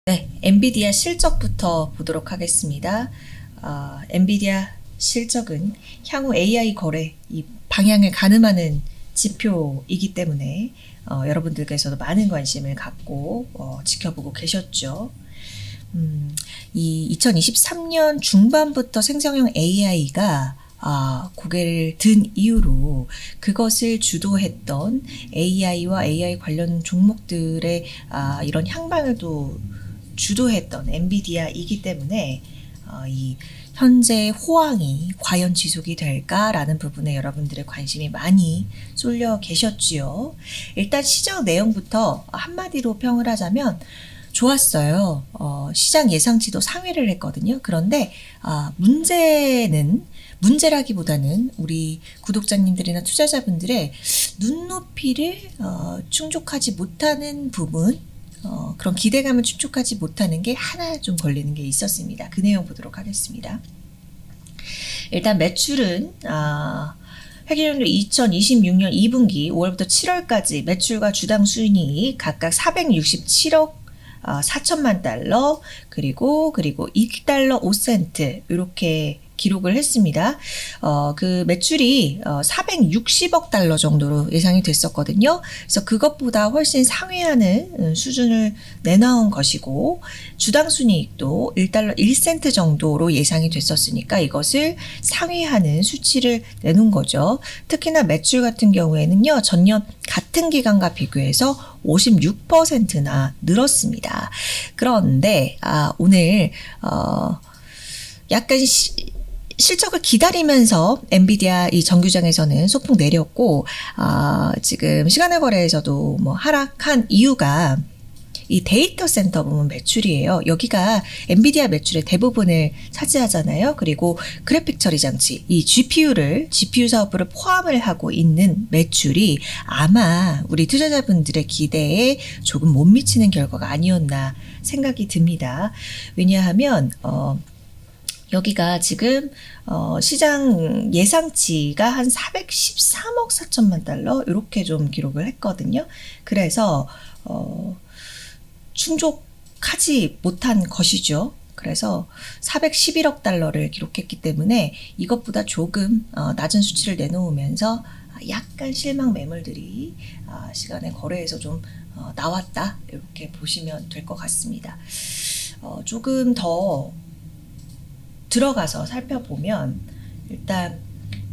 네, 엔비디아 실적부터 보도록 하겠습니다. 엔비디아 실적은 향후 AI 거래 이 방향을 가늠하는 지표이기 때문에 여러분들께서도 많은 관심을 갖고 지켜보고 계셨죠. 이 2023년 중반부터 생성형 AI가 고개를 든 이후로 그것을 주도했던 AI와 AI 관련 종목들의 이런 향방을 또 주도했던 엔비디아이기 때문에 이 현재 호황이 과연 지속이 될까라는 부분에 여러분들의 관심이 많이 쏠려 계셨지요. 일단 시장 내용부터 한마디로 평을 하자면 좋았어요. 시장 예상치도 상회를 했거든요. 그런데 문제라기보다는 우리 구독자님들이나 투자자분들의 눈높이를 충족하지 못하는 부분, 그런 기대감을 충족하지 못하는 게 하나 좀 걸리는 게 있었습니다. 그 내용 보도록 하겠습니다. 일단 매출은 회계연도 2026년 2분기 5월부터 7월까지 매출과 주당 수익이 각각 467억 4천만 달러 그리고 2달러 5센트 이렇게 기록을 했습니다. 그 매출이 460억 달러 정도로 예상이 됐었거든요. 그래서 그것보다 훨씬 상회하는 수준을 내놓은 것이고 주당 순이익도 1달러 1센트 정도로 예상이 됐었으니까 이것을 상회하는 수치를 내놓은 거죠. 특히나 매출 같은 경우에는요. 전년 같은 기간과 비교해서 56%나 늘었습니다. 그런데 오늘 약간 실적을 기다리면서 엔비디아 이 정규장에서는 소폭 내렸고 지금 시간의 거래에서도 뭐 하락한 이유가 이 데이터 센터 부분 매출이에요. 여기가 엔비디아 매출의 대부분을 차지하잖아요. 그리고 그래픽 처리 장치, 이 GPU 사업부를 포함을 하고 있는 매출이 아마 우리 투자자분들의 기대에 조금 못 미치는 결과가 아니었나 생각이 듭니다. 왜냐하면 여기가 지금 시장 예상치가 한 413억 4천만 달러 이렇게 좀 기록을 했거든요. 그래서 충족하지 못한 것이죠. 그래서 411억 달러를 기록했기 때문에 이것보다 조금 낮은 수치를 내놓으면서 약간 실망 매물들이 시간의 거래에서 좀 나왔다 이렇게 보시면 될 것 같습니다. 조금 더 들어가서 살펴보면 일단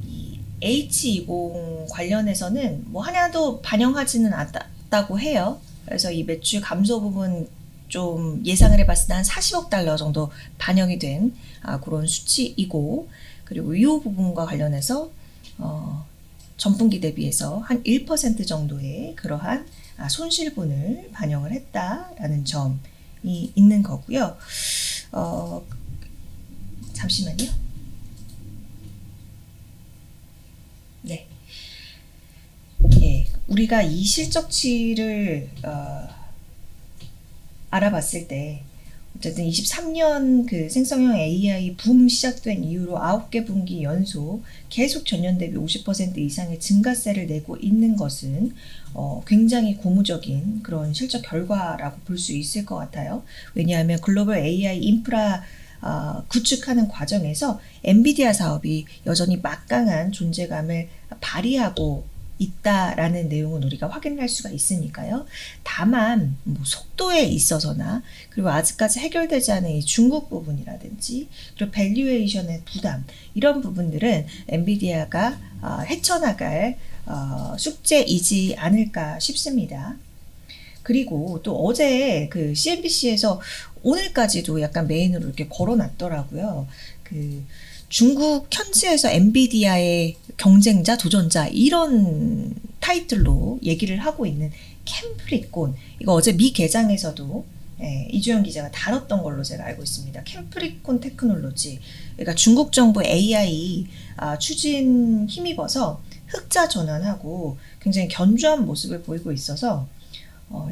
이 H20 관련해서는 뭐 하나도 반영하지는 않았다고 해요. 그래서 이 매출 감소 부분 좀 예상을 해봤을 때 한 40억 달러 정도 반영이 된 그런 수치이고 그리고 이 부분과 관련해서 전분기 대비해서 한 1% 정도의 그러한 손실분을 반영을 했다라는 점이 있는 거고요. 잠시만요. 네. 예, 우리가 이 실적치를 알아봤을 때 어쨌든 23년 그 생성형 AI 붐 시작된 이후로 9개 분기 연속 계속 전년 대비 50% 이상의 증가세를 내고 있는 것은 굉장히 고무적인 그런 실적 결과라고 볼 수 있을 것 같아요. 왜냐하면 글로벌 AI 인프라 구축하는 과정에서 엔비디아 사업이 여전히 막강한 존재감을 발휘하고 있다라는 내용은 우리가 확인할 수가 있으니까요. 다만 뭐 속도에 있어서나 그리고 아직까지 해결되지 않은 이 중국 부분이라든지 그리고 밸류에이션의 부담 이런 부분들은 엔비디아가 헤쳐나갈 숙제이지 않을까 싶습니다. 그리고 또 어제 그 CNBC에서 오늘까지도 약간 메인으로 이렇게 걸어놨더라고요. 그 중국 현지에서 엔비디아의 경쟁자, 도전자 이런 타이틀로 얘기를 하고 있는 캠프리콘 이거 어제 미 개장에서도 이주영 기자가 다뤘던 걸로 제가 알고 있습니다. 캠프리콘 테크놀로지 그러니까 중국 정부 AI 추진 힘입어서 흑자 전환하고 굉장히 견조한 모습을 보이고 있어서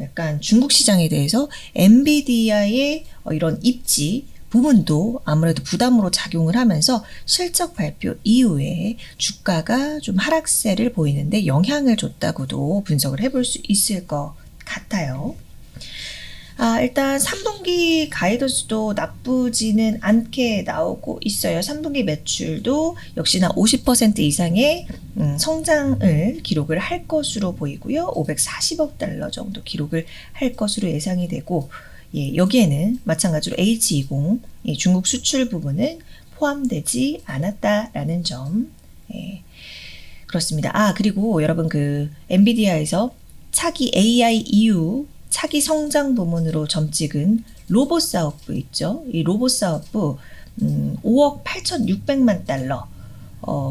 약간 중국 시장에 대해서 엔비디아의 이런 입지 부분도 아무래도 부담으로 작용을 하면서 실적 발표 이후에 주가가 좀 하락세를 보이는데 영향을 줬다고도 분석을 해볼 수 있을 것 같아요. 일단 3분기 가이던스도 나쁘지는 않게 나오고 있어요. 3분기 매출도 역시나 50% 이상의 성장을 기록을 할 것으로 보이고요. 540억 달러 정도 기록을 할 것으로 예상이 되고, 예, 여기에는 마찬가지로 H20 이 중국 수출 부분은 포함되지 않았다라는 점. 예, 그렇습니다. 그리고 여러분 그 엔비디아에서 차기 AI 이후 차기 성장 부문으로 점 찍은 로봇 사업부 있죠. 이 로봇 사업부 5억 8,600만 달러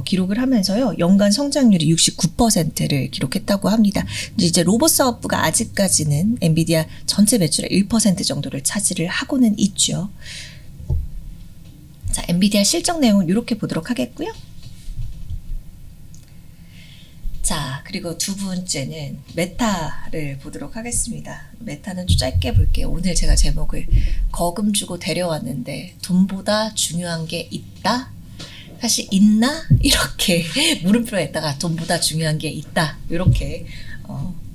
기록을 하면서요. 연간 성장률이 69%를 기록했다고 합니다. 이제 로봇 사업부가 아직까지는 엔비디아 전체 매출의 1% 정도를 차지를 하고는 있죠. 자, 엔비디아 실적 내용은 이렇게 보도록 하겠고요. 자, 그리고 두 번째는 메타를 보도록 하겠습니다. 메타는 좀 짧게 볼게요. 오늘 제가 제목을 거금 주고 데려왔는데 돈보다 중요한 게 있다? 사실 있나? 이렇게 물음표에다가 돈보다 중요한 게 있다. 이렇게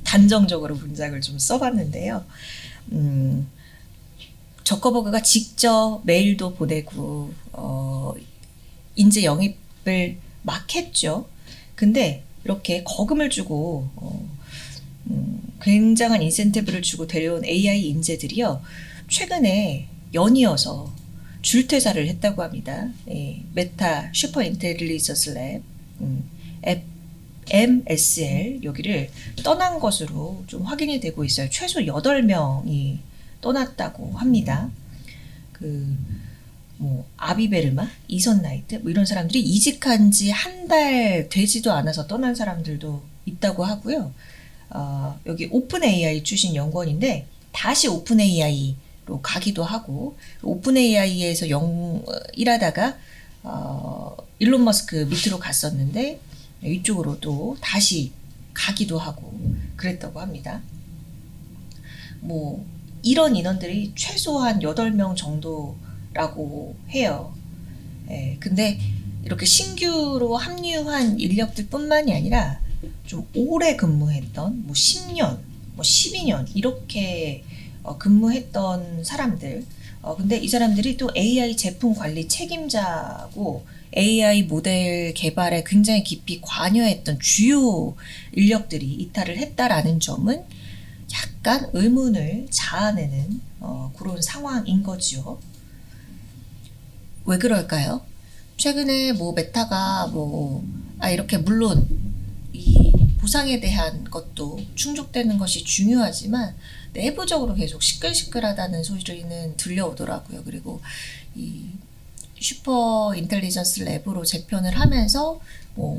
단정적으로 문장을 좀 써봤는데요. 저커버그가 직접 메일도 보내고 인재 영입을 막 했죠. 근데 이렇게 거금을 주고 굉장한 인센티브를 주고 데려온 AI 인재들이요. 최근에 연이어서 줄퇴사를 했다고 합니다. 예, 메타 슈퍼 인텔리전스 랩 MSL 여기를 떠난 것으로 좀 확인이 되고 있어요. 최소 8명이 떠났다고 합니다. 아비베르마, 이선 나이트 이런 사람들이 이직한 지 한 달 되지도 않아서 떠난 사람들도 있다고 하고요. 여기 오픈 AI 출신 연구원인데 다시 오픈 AI로 가기도 하고, 오픈 AI에서 일하다가 일론 머스크 밑으로 갔었는데 이쪽으로 또 다시 가기도 하고 그랬다고 합니다. 이런 인원들이 최소한 8명 정도라고 해요. 예, 근데 이렇게 신규로 합류한 인력들 뿐만이 아니라 좀 오래 근무했던 10년, 12년 이렇게 근무했던 사람들. 근데 이 사람들이 또 AI 제품 관리 책임자고 AI 모델 개발에 굉장히 깊이 관여했던 주요 인력들이 이탈을 했다라는 점은 약간 의문을 자아내는 그런 상황인 거죠. 왜 그럴까요? 최근에 메타가 이렇게 물론 이 보상에 대한 것도 충족되는 것이 중요하지만 내부적으로 계속 시끌시끌하다는 소리는 들려오더라고요. 그리고 이 슈퍼 인텔리전스 랩으로 재편을 하면서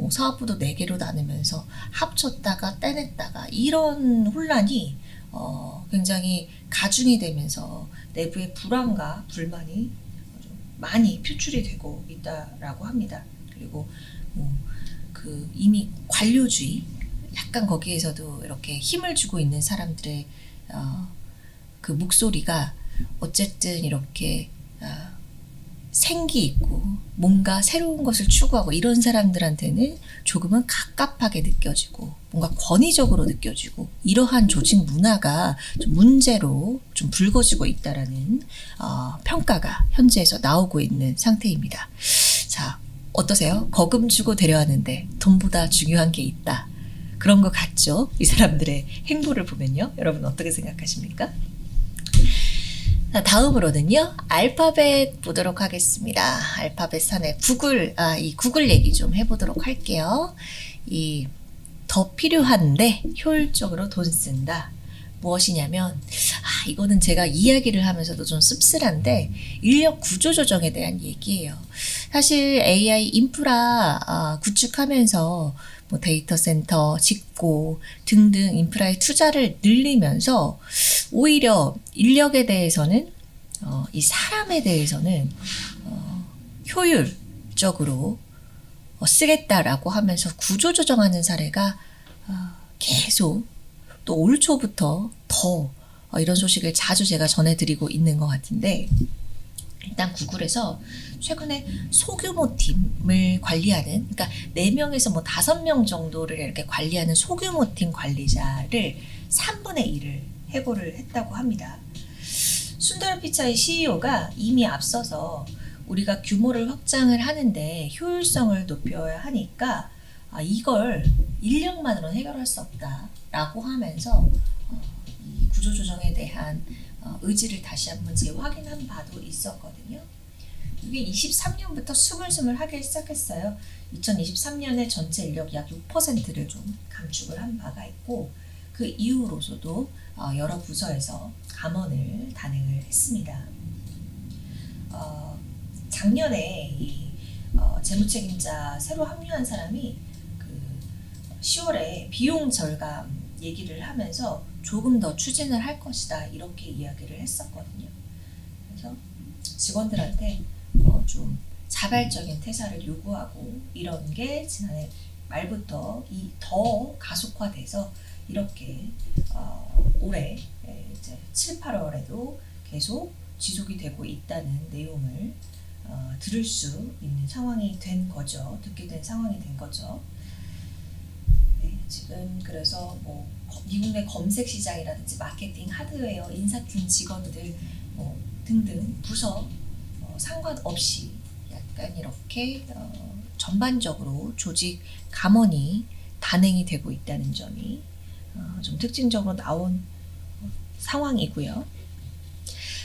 사업부도 4개로 나누면서 합쳤다가 떼냈다가 이런 혼란이 굉장히 가중이 되면서 내부의 불안과 불만이 많이 표출이 되고 있다라고 합니다. 그리고 이미 관료주의 약간 거기에서도 이렇게 힘을 주고 있는 사람들의 그 목소리가 어쨌든 이렇게 생기 있고 뭔가 새로운 것을 추구하고 이런 사람들한테는 조금은 갑갑하게 느껴지고 뭔가 권위적으로 느껴지고 이러한 조직 문화가 좀 문제로 좀 불거지고 있다라는 평가가 현지에서 나오고 있는 상태입니다. 자, 어떠세요? 거금 주고 데려왔는데 돈보다 중요한 게 있다. 그런 것 같죠? 이 사람들의 행보를 보면요. 여러분 어떻게 생각하십니까? 자, 다음으로는요. 알파벳 보도록 하겠습니다. 알파벳 산에 이 구글 얘기 좀 해보도록 할게요. 더 필요한데 효율적으로 돈 쓴다. 무엇이냐면 이거는 제가 이야기를 하면서도 좀 씁쓸한데 인력 구조 조정에 대한 얘기예요. 사실 AI 인프라 구축하면서 데이터 센터 짓고 등등 인프라의 투자를 늘리면서 오히려 인력에 대해서는 이 사람에 대해서는 효율적으로 쓰겠다라고 하면서 구조 조정하는 사례가 계속 또 올 초부터 더 이런 소식을 자주 제가 전해드리고 있는 것 같은데, 일단 구글에서 최근에 소규모 팀을 관리하는, 그러니까 4명에서 5명 정도를 이렇게 관리하는 소규모 팀 관리자를 3분의 1을 해고를 했다고 합니다. 순다라 피차이 CEO가 이미 앞서서 우리가 규모를 확장을 하는데 효율성을 높여야 하니까 이걸 인력만으로는 해결할 수 없다라고 하면서 이 구조조정에 대한 의지를 다시 한번 재확인한 바도 있었거든요. 이게 23년부터 스물스물하게 시작했어요. 2023년에 전체 인력 약 6%를 좀 감축을 한 바가 있고 그 이후로서도 여러 부서에서 감원을 단행을 했습니다. 작년에 이 재무책임자 새로 합류한 사람이 그 10월에 비용 절감 얘기를 하면서 조금 더 추진을 할 것이다 이렇게 이야기를 했었거든요. 그래서 직원들한테 좀 자발적인 퇴사를 요구하고 이런 게 지난해 말부터 더 가속화돼서 이렇게 올해 이제 7, 8월에도 계속 지속이 되고 있다는 내용을 들을 수 있는 상황이 된 거죠. 듣게 된 상황이 된 거죠. 네, 지금 그래서 뭐 미국 내 검색 시장이라든지 마케팅, 하드웨어, 인사팀 직원들 등등 부서 상관없이 약간 이렇게 전반적으로 조직 감원이 단행이 되고 있다는 점이 좀 특징적으로 나온 상황이고요.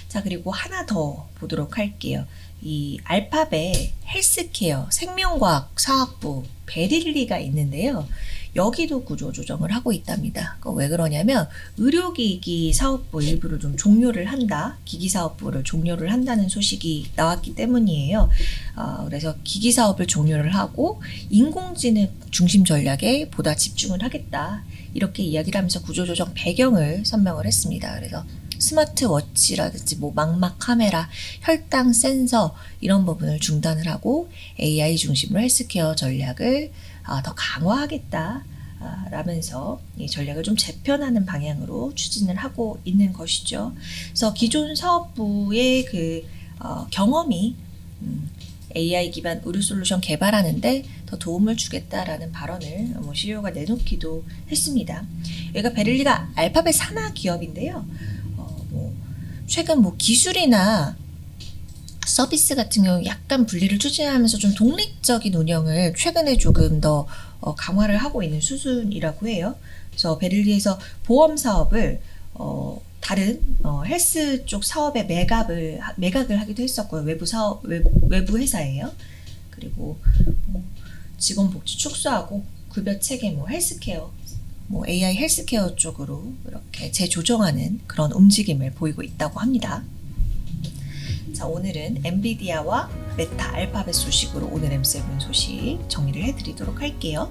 자, 그리고 하나 더 보도록 할게요. 이 알파벳 헬스케어 생명과학 사학부 베릴리가 있는데요. 여기도 구조 조정을 하고 있답니다. 왜 그러냐면 의료기기 사업부 일부를 좀 종료를 한다. 기기 사업부를 종료를 한다는 소식이 나왔기 때문이에요. 그래서 기기 사업을 종료를 하고 인공지능 중심 전략에 보다 집중을 하겠다. 이렇게 이야기를 하면서 구조 조정 배경을 설명을 했습니다. 그래서 스마트워치라든지 뭐 망막 카메라, 혈당 센서 이런 부분을 중단을 하고 AI 중심으로 헬스케어 전략을 더 강화하겠다 라면서 이 전략을 좀 재편하는 방향으로 추진을 하고 있는 것이죠. 그래서 기존 사업부의 그 경험이 AI 기반 의료 솔루션 개발하는데 더 도움을 주겠다라는 발언을 CEO가 내놓기도 했습니다. 여기가 베릴리가 알파벳 산하 기업인데요. 최근 기술이나 서비스 같은 경우 약간 분리를 추진하면서 좀 독립적인 운영을 최근에 조금 더 강화를 하고 있는 수준이라고 해요. 그래서 베릴리에서 보험 사업을 다른 헬스 쪽 사업에 매각을 하기도 했었고요. 외부 회사예요. 그리고 직원 복지 축소하고 급여 체계, 헬스케어, AI 헬스케어 쪽으로 이렇게 재조정하는 그런 움직임을 보이고 있다고 합니다. 자, 오늘은 엔비디아와 메타 알파벳 소식으로 오늘 M7 소식 정리를 해드리도록 할게요.